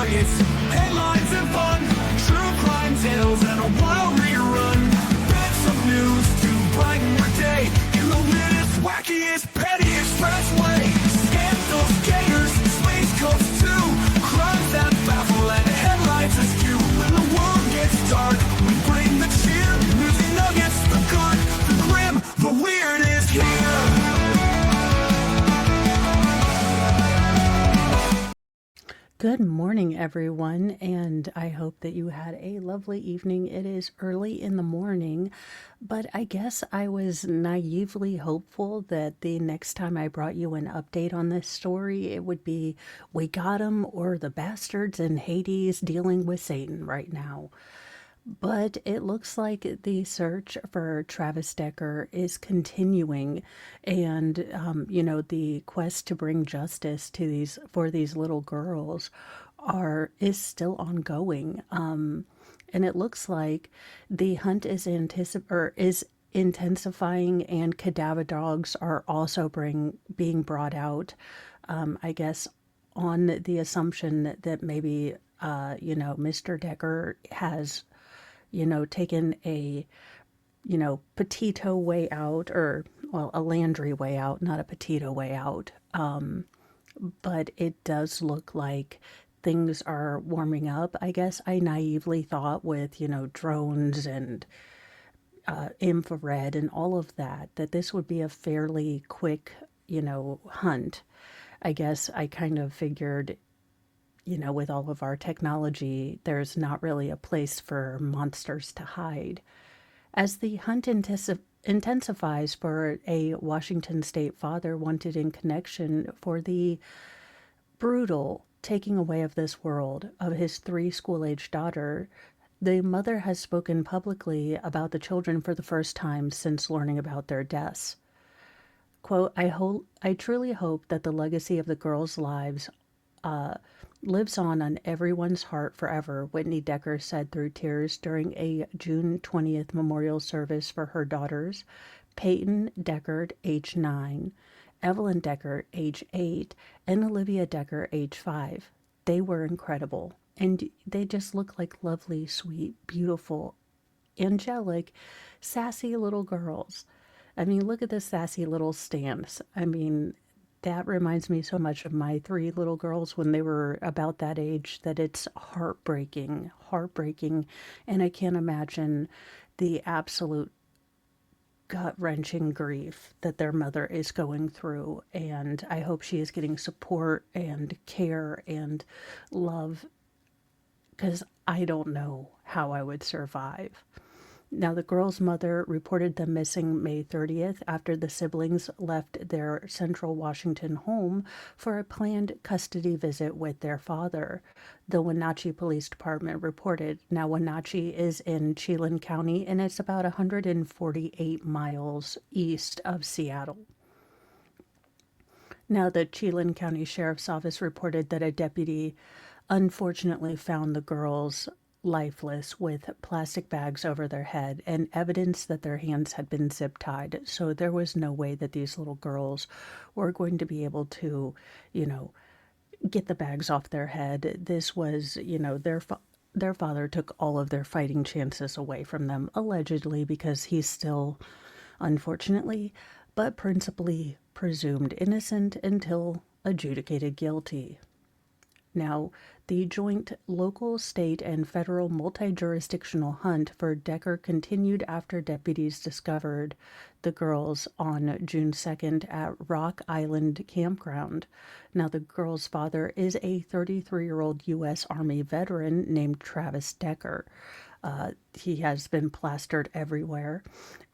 nuggets, headlines and fun, true crime tales and a wild rerun. Bits of news to brighten your day in the latest, wackiest, pettiest expressway. Scandals, gators, space coast too, crimes that baffle and headlines askew. When the world gets dark, we bring the cheer. Newsy nuggets, the good, the grim, the weird is here. Good morning, everyone, and I hope that you had a lovely evening. It is early in the morning, but I guess I was naively hopeful that the next time I brought you an update on this story, it would be we got 'em or the bastards in Hades dealing with Satan right now. But it looks like the search for Travis Decker is continuing, and the quest to bring justice to these little girls is still ongoing. And it looks like the hunt is intensifying, and cadaver dogs are also being brought out. I guess on the assumption that maybe Mr. Decker has taken a, petito way out, or, well, a Landry way out, not a petito way out. But it does look like things are warming up. I guess I naively thought with, drones and infrared and all of that, that this would be a fairly quick, hunt. I guess I kind of figured with all of our technology, there's not really a place for monsters to hide. As the hunt intensifies for a Washington state father wanted in connection for the brutal taking away of this world of his 3 school-aged daughter, the mother has spoken publicly about the children for the first time since learning about their deaths. Quote, I truly hope that the legacy of the girls' lives lives on everyone's heart forever, Whitney Decker said through tears during a June 20th memorial service for her daughters, Paityn Decker, age 9, Evelyn Decker, age 8, and Olivia Decker, age 5. They were incredible, and they just look like lovely, sweet, beautiful, angelic, sassy little girls. I mean, look at the sassy little stance. I mean, that reminds me so much of my 3 little girls when they were about that age that it's heartbreaking, heartbreaking. And I can't imagine the absolute gut-wrenching grief that their mother is going through. And I hope she is getting support and care and love, because I don't know how I would survive. Now, the girl's mother reported them missing May 30th after the siblings left their central Washington home for a planned custody visit with their father, the Wenatchee Police Department reported. Now, Wenatchee is in Chelan County, and it's about 148 miles east of Seattle. Now, the Chelan County Sheriff's Office reported that a deputy unfortunately found the girls lifeless with plastic bags over their head and evidence that their hands had been zip tied. So there was no way that these little girls were going to be able to, get the bags off their head. This was, their father took all of their fighting chances away from them, allegedly, because he's still, unfortunately, but principally presumed innocent until adjudicated guilty. Now, the joint local, state, and federal multi-jurisdictional hunt for Decker continued after deputies discovered the girls on June 2nd at Rock Island Campground. Now, the girl's father is a 33-year-old U.S. Army veteran named Travis Decker. He has been plastered everywhere,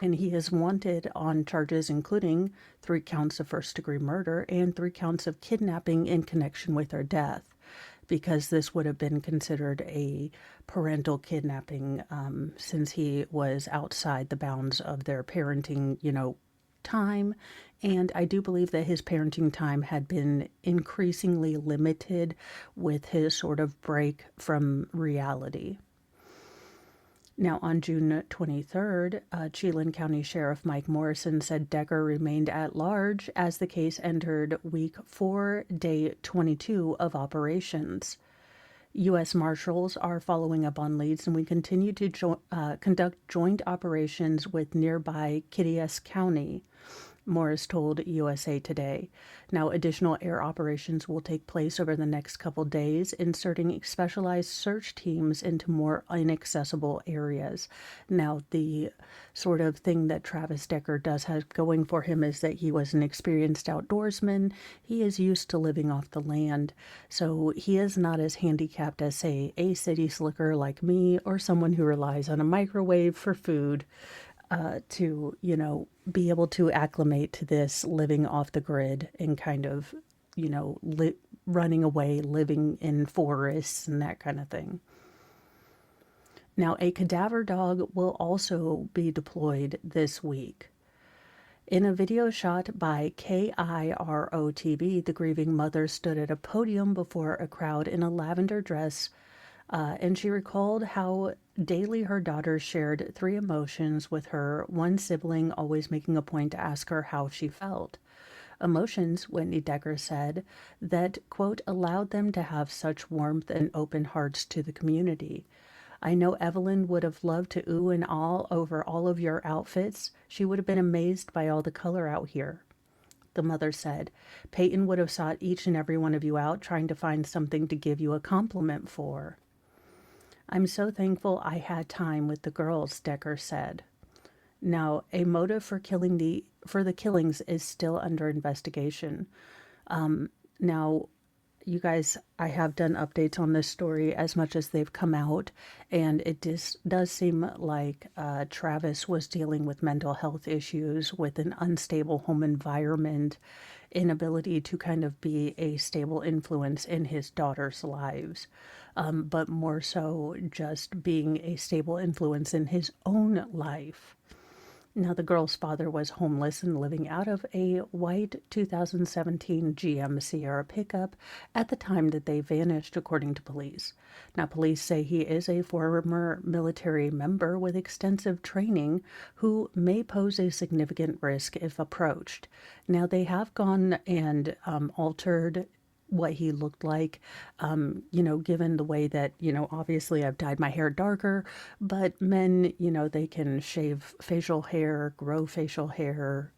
and he is wanted on charges including 3 counts of first-degree murder and 3 counts of kidnapping in connection with her death, because this would have been considered a parental kidnapping, since he was outside the bounds of their parenting, time. And I do believe that his parenting time had been increasingly limited with his sort of break from reality. Now, on June 23rd, Chelan County Sheriff Mike Morrison said Decker remained at large as the case entered week 4, day 22 of operations. U.S. Marshals are following up on leads, and we continue to conduct joint operations with nearby Kittias County, Morris told USA Today. Now, additional air operations will take place over the next couple days, inserting specialized search teams into more inaccessible areas. Now, the sort of thing that Travis Decker does have going for him is that he was an experienced outdoorsman. He is used to living off the land, so he is not as handicapped as, say, a city slicker like me or someone who relies on a microwave for food to, be able to acclimate to this living off the grid and kind of, running away, living in forests and that kind of thing. Now, a cadaver dog will also be deployed this week. In a video shot by KIRO-TV, the grieving mother stood at a podium before a crowd in a lavender dress, and she recalled how daily her daughter shared three emotions with her, one sibling always making a point to ask her how she felt. Emotions, Whitney Decker said, that, quote, allowed them to have such warmth and open hearts to the community. I know Evelyn would have loved to ooh and all over all of your outfits. She would have been amazed by all the color out here. The mother said, Paityn would have sought each and every one of you out, trying to find something to give you a compliment for. I'm so thankful I had time with the girls, Decker said. Now, a motive for the killings is still under investigation. Now, you guys, I have done updates on this story as much as they've come out, and it does seem like Travis was dealing with mental health issues, with an unstable home environment, inability to kind of be a stable influence in his daughter's lives, but more so just being a stable influence in his own life. Now, the girl's father was homeless and living out of a white 2017 GM Sierra pickup at the time that they vanished, according to police. Now, police say he is a former military member with extensive training who may pose a significant risk if approached. Now, they have gone and altered what he looked like, given the way that, obviously I've dyed my hair darker, but men, they can shave facial hair, grow facial hair,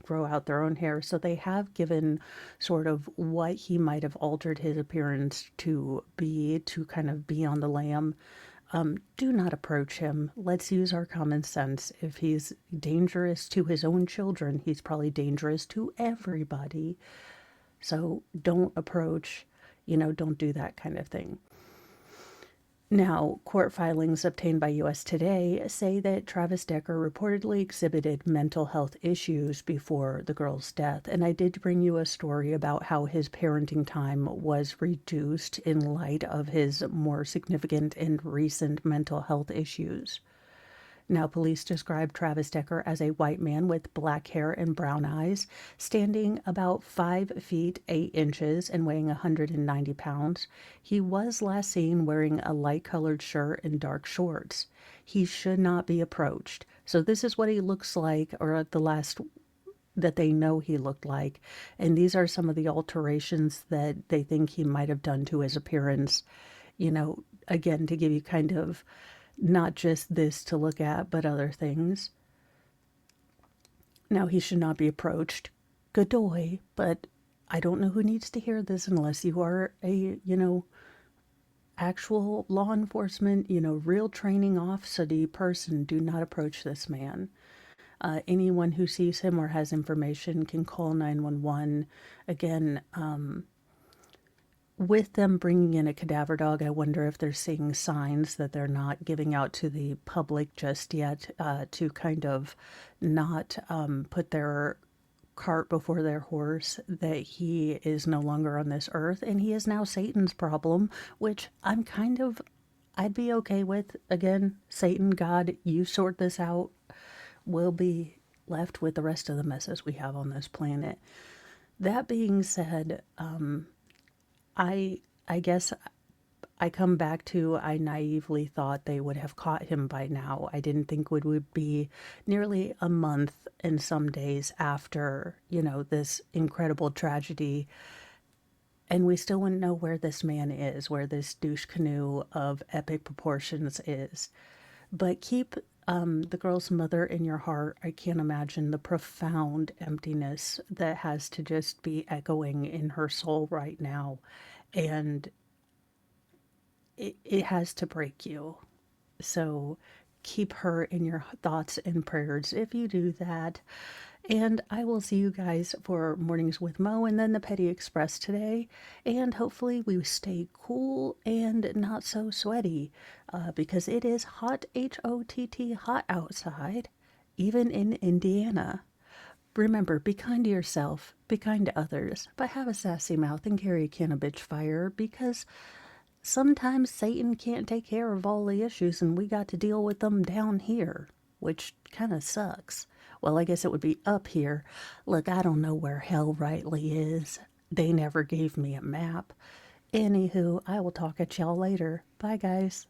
grow out their own hair. So they have given sort of what he might have altered his appearance to be, to kind of be on the lam. Do not approach him. Let's use our common sense. If he's dangerous to his own children, he's probably dangerous to everybody. So don't approach, don't do that kind of thing. Now, court filings obtained by US Today say that Travis Decker reportedly exhibited mental health issues before the girl's death. And I did bring you a story about how his parenting time was reduced in light of his more significant and recent mental health issues. Now, police describe Travis Decker as a white man with black hair and brown eyes, standing about 5 feet 8 inches and weighing 190 pounds. He was last seen wearing a light-colored shirt and dark shorts. He should not be approached. So this is what he looks like, or at the last that they know he looked like. And these are some of the alterations that they think he might have done to his appearance. Again, to give you kind of not just this to look at, but other things. Now, he should not be approached. Godoy, but I don't know who needs to hear this unless you are a, actual law enforcement, real training officer person. Do not approach this man. Anyone who sees him or has information can call 911. Again, with them bringing in a cadaver dog, I wonder if they're seeing signs that they're not giving out to the public just yet, to kind of not put their cart before their horse, that he is no longer on this earth and he is now Satan's problem, which I'd be okay with. Again, Satan, God, you sort this out. We'll be left with the rest of the messes we have on this planet. That being said, I guess I come back to, I naively thought they would have caught him by now. I didn't think it would be nearly a month and some days after, this incredible tragedy And we still wouldn't know where this man is, where this douche canoe of epic proportions is. But keep the girl's mother in your heart. I can't imagine the profound emptiness that has to just be echoing in her soul right now. And it has to break you. So keep her in your thoughts and prayers if you do that. And I will see you guys for Mornings with Mo and then the Petty Express today. And hopefully we stay cool and not so sweaty because it is hot, HOTT, hot outside, even in Indiana. Remember, be kind to yourself, be kind to others, but have a sassy mouth and carry a can of bitch fire because sometimes Satan can't take care of all the issues and we got to deal with them down here, which kind of sucks. Well, I guess it would be up here. Look, I don't know where hell rightly is. They never gave me a map. Anywho, I will talk at y'all later. Bye, guys.